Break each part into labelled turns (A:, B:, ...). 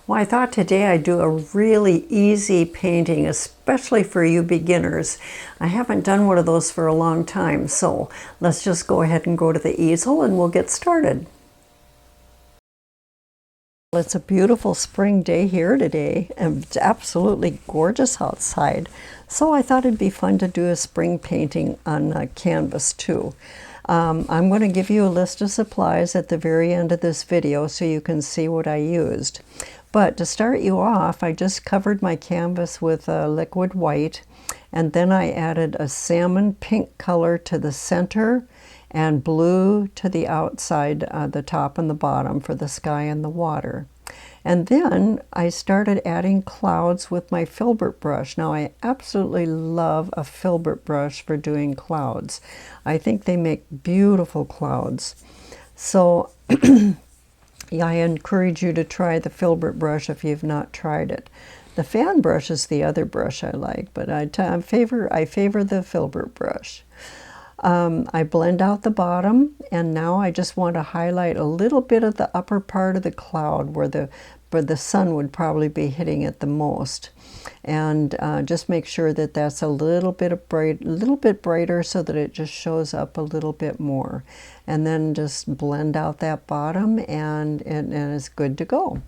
A: Well, I thought today I'd do a really easy painting, especially for you beginners. I haven't done one of those for a long time, so let's just go ahead and go to the easel and we'll get started. It's a beautiful spring day here today, and it's absolutely gorgeous outside. So I thought it'd be fun to do a spring painting on canvas too. I'm going to give you a list of supplies at the very end of this video so you can see what I used. But to start you off, I just covered my canvas with liquid white, and then I added a salmon pink color to the center and blue to the outside, the top and the bottom for the sky and the water. And then I started adding clouds with my Filbert brush. Now I absolutely love a Filbert brush for doing clouds. I think they make beautiful clouds. So yeah, I encourage you to try the Filbert brush if you've not tried it. The fan brush is the other brush I like, but I favor the Filbert brush. I blend out the bottom, and now I just want to highlight a little bit of the upper part of the cloud where the sun would probably be hitting it the most, and just make sure that that's a little bit brighter so that it just shows up a little bit more, and then just blend out that bottom, and it's good to go.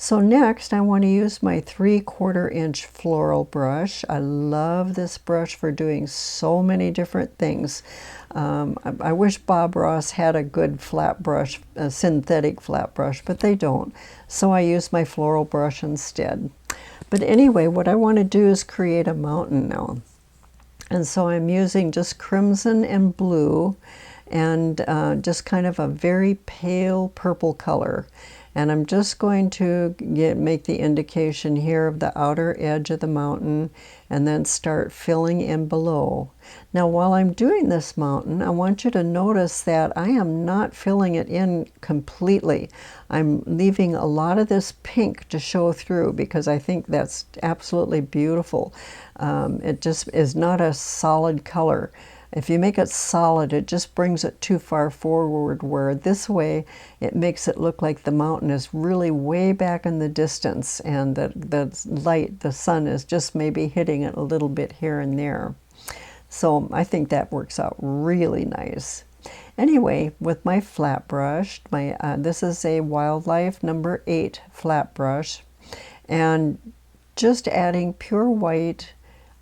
A: So next I want to use my 3/4 inch floral brush. I love this brush for doing so many different things. I wish Bob Ross had a good flat brush, a synthetic flat brush, but they don't. So I use my floral brush instead. But anyway, what I want to do is create a mountain now. And so I'm using just crimson and blue and just kind of a very pale purple color. And I'm just going to make the indication here of the outer edge of the mountain and then start filling in below. Now while I'm doing this mountain, I want you to notice that I am not filling it in completely. I'm leaving a lot of this pink to show through because I think that's absolutely beautiful. It just is not a solid color. If you make it solid, it just brings it too far forward, where this way it makes it look like the mountain is really way back in the distance and that the light, the sun, is just maybe hitting it a little bit here and there. So I think that works out really nice. Anyway, with my flat brush, this is a Wildlife number 8 flat brush, and just adding pure white.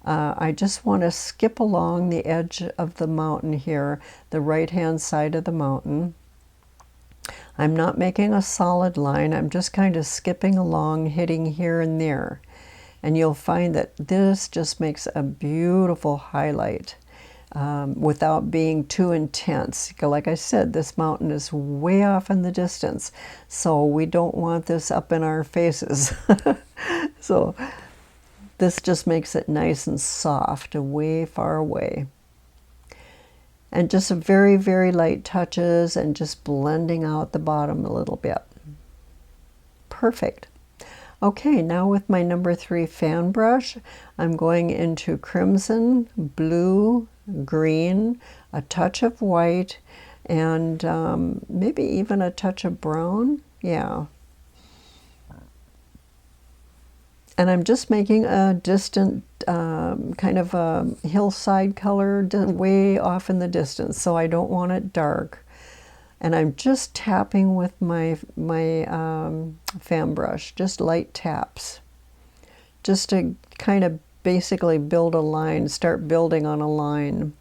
A: I just want to skip along the edge of the mountain here, the right-hand side of the mountain. I'm not making a solid line, I'm just kind of skipping along, hitting here and there. And you'll find that this just makes a beautiful highlight without being too intense. Like I said, this mountain is way off in the distance, so we don't want this up in our faces. So this just makes it nice and soft, way far away. And just some very, very light touches and just blending out the bottom a little bit. Perfect. Okay, now with my number 3 fan brush, I'm going into crimson, blue, green, a touch of white, and maybe even a touch of brown. Yeah. And I'm just making a distant kind of a hillside color way off in the distance, so I don't want it dark. And I'm just tapping with my fan brush, just light taps, just to kind of basically build a line, start building on a line,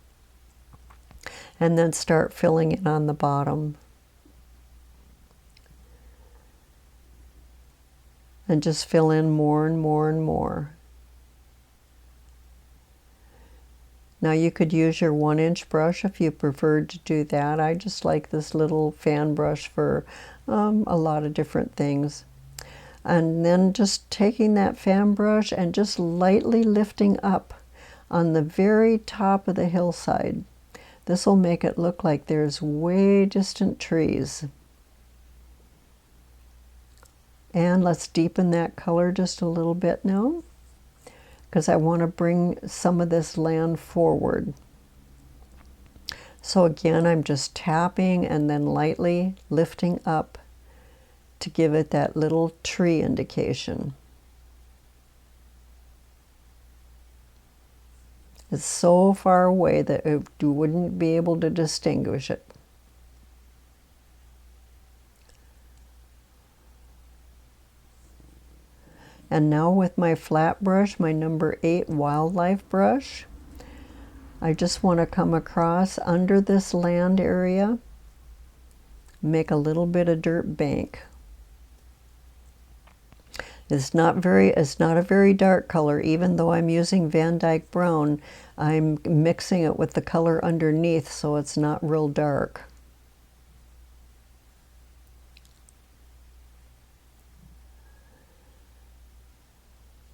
A: and then start filling it on the bottom. And just fill in more and more and more. Now you could use your 1-inch brush if you preferred to do that. I just like this little fan brush for a lot of different things. And then just taking that fan brush and just lightly lifting up on the very top of the hillside. This will make it look like there's way distant trees. And let's deepen that color just a little bit now, because I want to bring some of this land forward. So again, I'm just tapping and then lightly lifting up to give it that little tree indication. It's so far away that you wouldn't be able to distinguish it. And now with my flat brush, my number 8 wildlife brush, I just want to come across under this land area, make a little bit of dirt bank. It's not a very dark color, even though I'm using Van Dyke brown. I'm mixing it with the color underneath, so it's not real dark.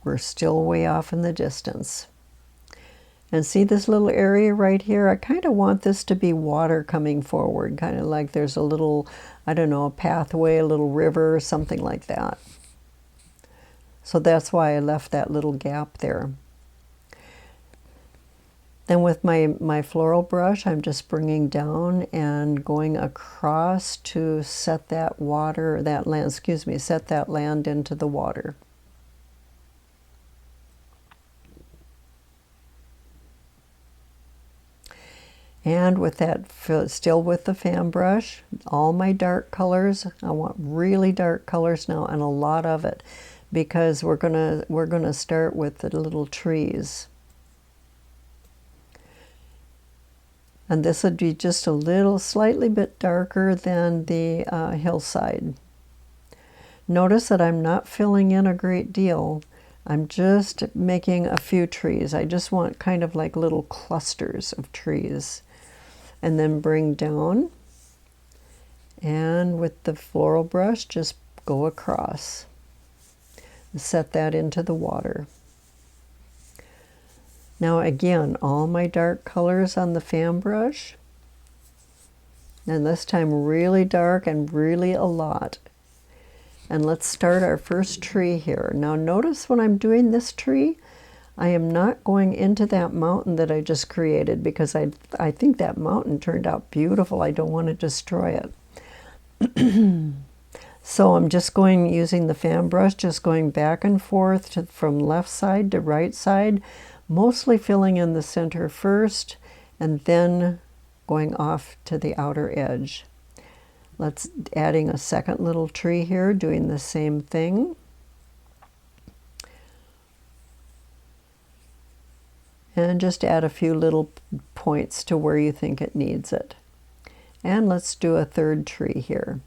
A: We're still way off in the distance. And see this little area right here? I kind of want this to be water coming forward, kind of like there's a little, I don't know, a pathway, a little river, something like that. So that's why I left that little gap there. Then with my floral brush, I'm just bringing down and going across to set that water, that land, excuse me, set that land into the water. And with that, still with the fan brush, all my dark colors, I want really dark colors now, and a lot of it, because we're gonna start with the little trees. And this would be just a little, slightly bit darker than the hillside. Notice that I'm not filling in a great deal. I'm just making a few trees. I just want kind of like little clusters of trees. And then bring down, and with the floral brush, just go across. Set that into the water. Now again, all my dark colors on the fan brush, and this time really dark and really a lot. And let's start our first tree here. Now notice when I'm doing this tree, I am not going into that mountain that I just created, because I think that mountain turned out beautiful. I don't want to destroy it. So I'm just using the fan brush, just going back and forth from left side to right side, mostly filling in the center first, and then going off to the outer edge. Let's adding a second little tree here, doing the same thing. And just add a few little points to where you think it needs it. And let's do a third tree here.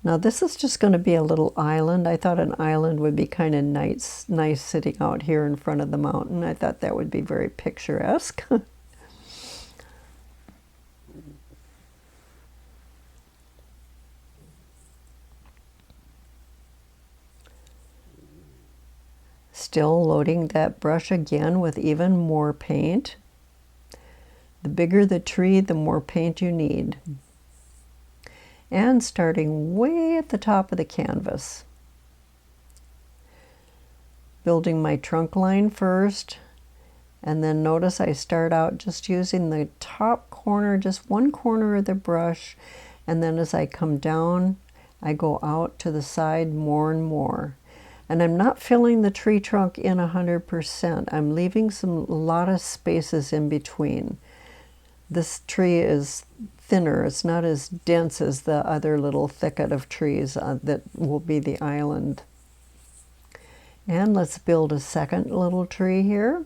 A: Now this is just going to be a little island. I thought an island would be kind of nice sitting out here in front of the mountain. I thought that would be very picturesque. Still loading that brush again with even more paint. The bigger the tree, the more paint you need. And starting way at the top of the canvas. Building my trunk line first, and then notice I start out just using the top corner, just one corner of the brush, and then as I come down, I go out to the side more and more. And I'm not filling the tree trunk in 100%. I'm leaving a lot of spaces in between. This tree is thinner. It's not as dense as the other little thicket of trees that will be the island. And let's build a second little tree here.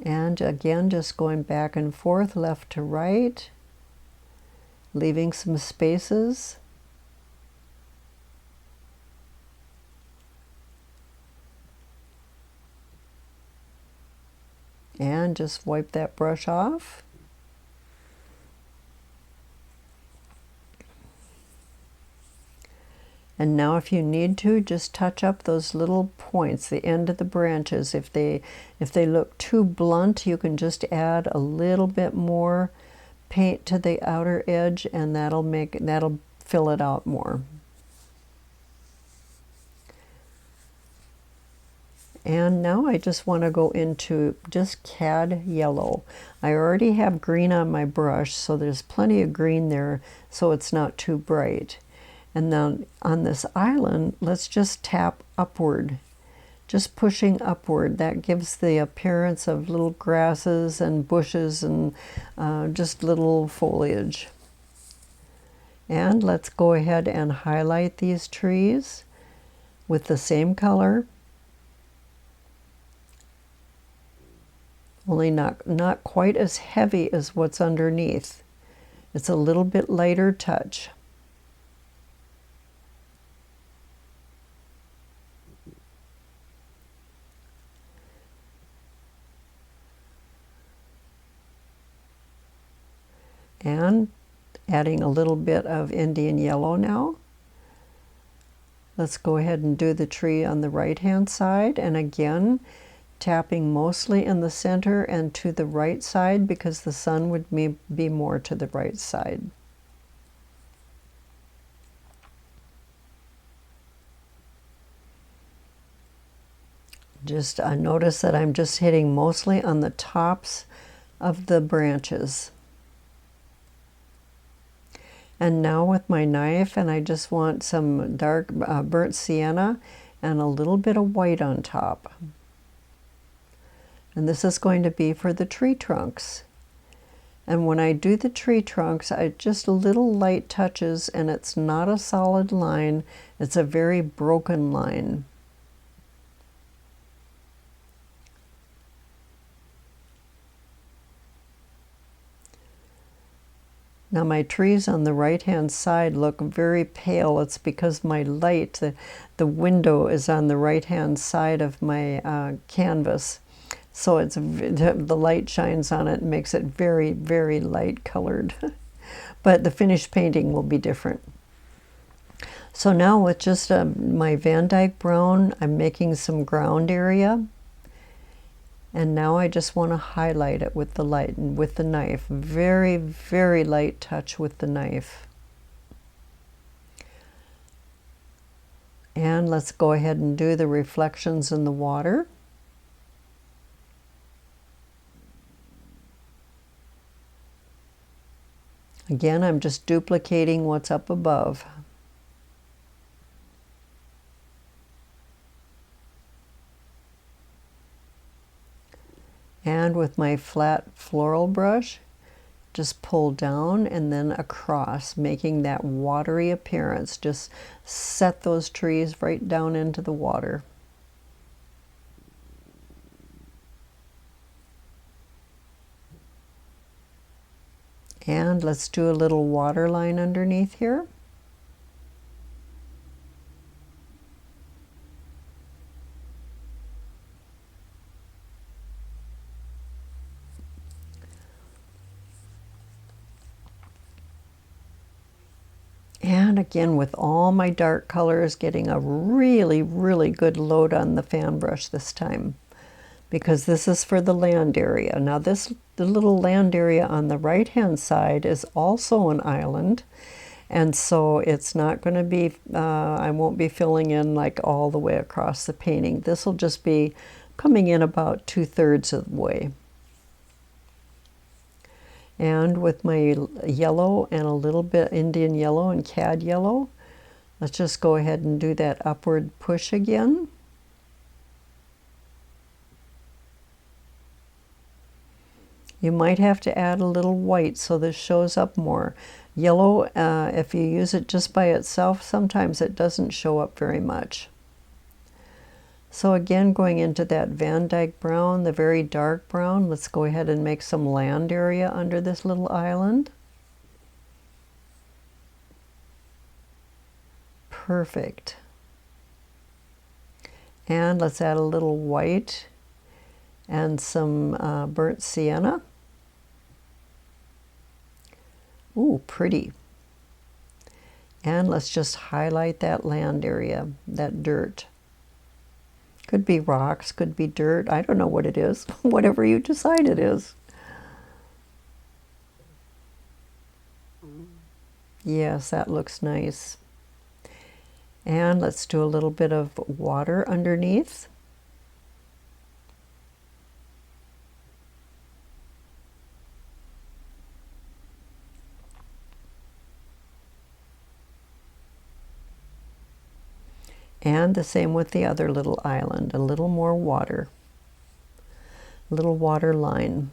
A: And again, just going back and forth, left to right, leaving some spaces. And just wipe that brush off. And now if you need to, just touch up those little points, the end of the branches. If they look too blunt, you can just add a little bit more paint to the outer edge, and that'll fill it out more. And now I just want to go into just cad yellow. I already have green on my brush, so there's plenty of green there, so it's not too bright. And then on this island, let's just tap upward, just pushing upward. That gives the appearance of little grasses and bushes and just little foliage. And let's go ahead and highlight these trees with the same color. Only not quite as heavy as what's underneath. It's a little bit lighter touch. And adding a little bit of Indian yellow now. Let's go ahead and do the tree on the right hand side, and again tapping mostly in the center and to the right side because the sun would be more to the right side. Just notice that I'm just hitting mostly on the tops of the branches. And now with my knife, and I just want some dark burnt sienna and a little bit of white on top. And this is going to be for the tree trunks. And when I do the tree trunks, I just little light touches, and it's not a solid line, it's a very broken line. Now my trees on the right hand side look very pale. It's because my light, the window is on the right hand side of my canvas. So it's the light shines on it and makes it very, very light colored. But the finished painting will be different. So now with just my Van Dyke brown, I'm making some ground area. And now I just want to highlight it with the light and with the knife. Very, very light touch with the knife. And let's go ahead and do the reflections in the water. Again, I'm just duplicating what's up above. And with my flat floral brush, just pull down and then across, making that watery appearance. Just set those trees right down into the water. And let's do a little water line underneath here. And again, with all my dark colors, getting a really, really good load on the fan brush this time, because this is for the land area. Now the little land area on the right hand side is also an island, and so it's not going to be, I won't be filling in like all the way across the painting. This will just be coming in about 2/3 of the way. And with my yellow and a little bit Indian yellow and cad yellow, let's just go ahead and do that upward push again. You might have to add a little white so this shows up more. Yellow, if you use it just by itself, sometimes it doesn't show up very much. So again, going into that Van Dyke brown, the very dark brown, let's go ahead and make some land area under this little island. Perfect. And let's add a little white and some burnt sienna. Ooh, pretty. And let's just highlight that land area, that dirt. Could be rocks, could be dirt. I don't know what it is. Whatever you decide it is. Yes, that looks nice. And let's do a little bit of water underneath. And the same with the other little island, a little more water, little water line.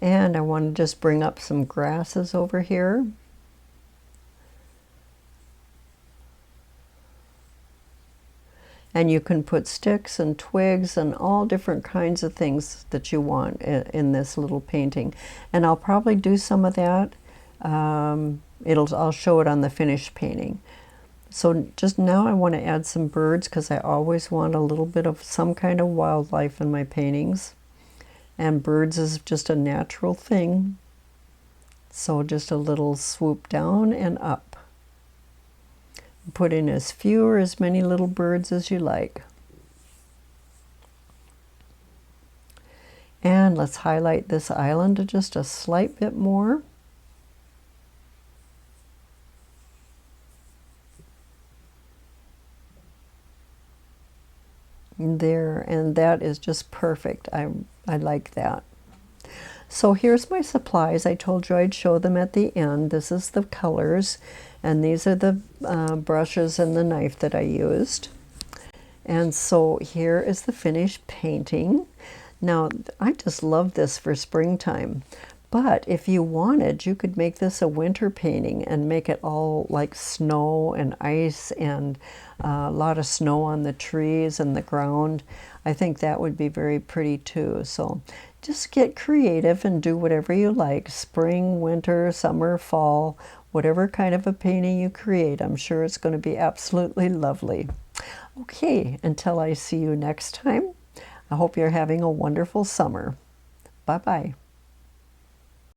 A: And I want to just bring up some grasses over here. And you can put sticks and twigs and all different kinds of things that you want in this little painting. And I'll probably do some of that. I'll show it on the finished painting. So just now I want to add some birds because I always want a little bit of some kind of wildlife in my paintings. And birds is just a natural thing. So just a little swoop down and up. Put in as few or as many little birds as you like. And let's highlight this island just a slight bit more. There, and that is just perfect. I like that. So here's my supplies. I told you I'd show them at the end. This is the colors, and these are the brushes and the knife that I used. And so here is the finished painting. Now, I just love this for springtime. But if you wanted, you could make this a winter painting and make it all like snow and ice and a lot of snow on the trees and the ground. I think that would be very pretty too. So just get creative and do whatever you like. Spring, winter, summer, fall, whatever kind of a painting you create. I'm sure it's going to be absolutely lovely. Okay, until I see you next time, I hope you're having a wonderful summer. Bye-bye.